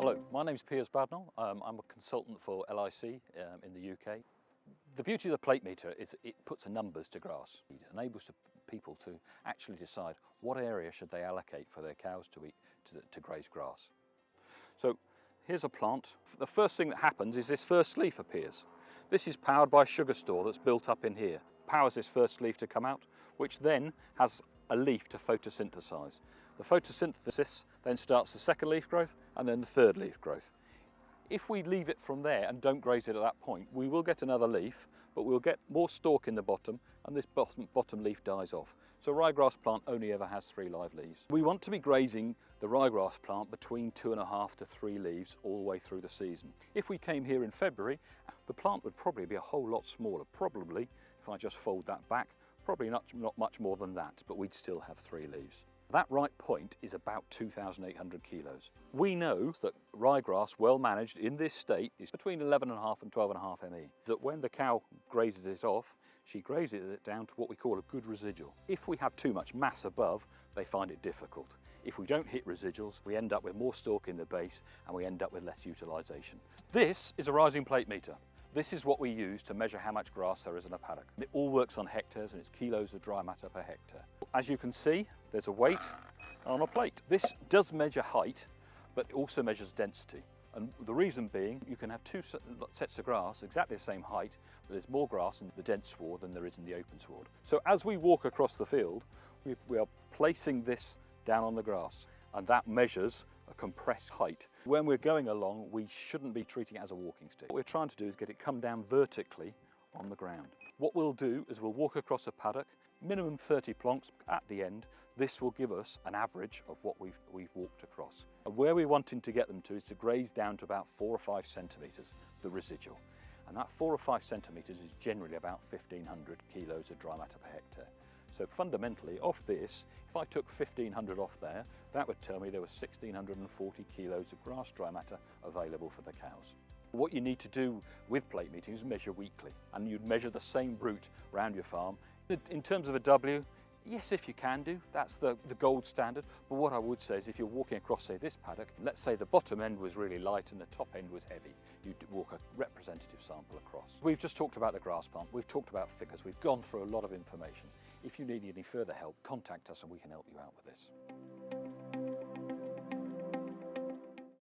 Hello, my name's Piers Badnell. I'm a consultant for LIC in the UK. The beauty of the plate meter is it puts numbers to grass. It enables people to actually decide what area should they allocate for their cows to eat, to graze grass. So here's a plant. The first thing that happens is this first leaf appears. This is powered by a sugar store that's built up in here. Powers this first leaf to come out, which then has a leaf to photosynthesize. The photosynthesis then starts the second leaf growth and then the third leaf growth. If we leave it from there and don't graze it at that point, we will get another leaf, but we'll get more stalk in the bottom and this bottom leaf dies off. So a ryegrass plant only ever has 3 live leaves. We want to be grazing the ryegrass plant between 2.5 to 3 leaves all the way through the season. If we came here in February, the plant would probably be a whole lot smaller. Probably, if I just fold that back, probably not much more than that, but we'd still have 3 leaves. That right point is about 2,800 kilos. We know that ryegrass, well managed in this state, is between 11.5 and 12.5 ME. That when the cow grazes it off, she grazes it down to what we call a good residual. If we have too much mass above, they find it difficult. If we don't hit residuals, we end up with more stalk in the base and we end up with less utilisation. This is a rising plate meter. This is what we use to measure how much grass there is in a paddock. It all works on hectares and it's kilos of dry matter per hectare. As you can see, there's a weight on a plate. This does measure height, but it also measures density. And the reason being, you can have 2 sets of grass, exactly the same height, but there's more grass in the dense sward than there is in the open sward. So as we walk across the field, we are placing this down on the grass, and that measures a compressed height. When we're going along, we shouldn't be treating it as a walking stick. What we're trying to do is get it come down vertically on the ground. What we'll do is we'll walk across a paddock, minimum 30 plonks at the end. This will give us an average of what we've walked across. And where we're wanting to get them to is to graze down to about 4 or 5 centimetres, the residual. And that 4 or 5 centimetres is generally about 1,500 kilos of dry matter per hectare. So fundamentally, off this, if I took 1,500 off there, that would tell me there was 1,640 kilos of grass dry matter available for the cows. What you need to do with plate metering is measure weekly, and you'd measure the same route around your farm. In terms of a W, yes, if you can do, that's the gold standard. But what I would say is if you're walking across, say, this paddock, let's say the bottom end was really light and the top end was heavy, you'd walk a representative sample across. We've just talked about the grass plant, we've talked about figures, we've gone through a lot of information. If you need any further help, contact us and we can help you out with this.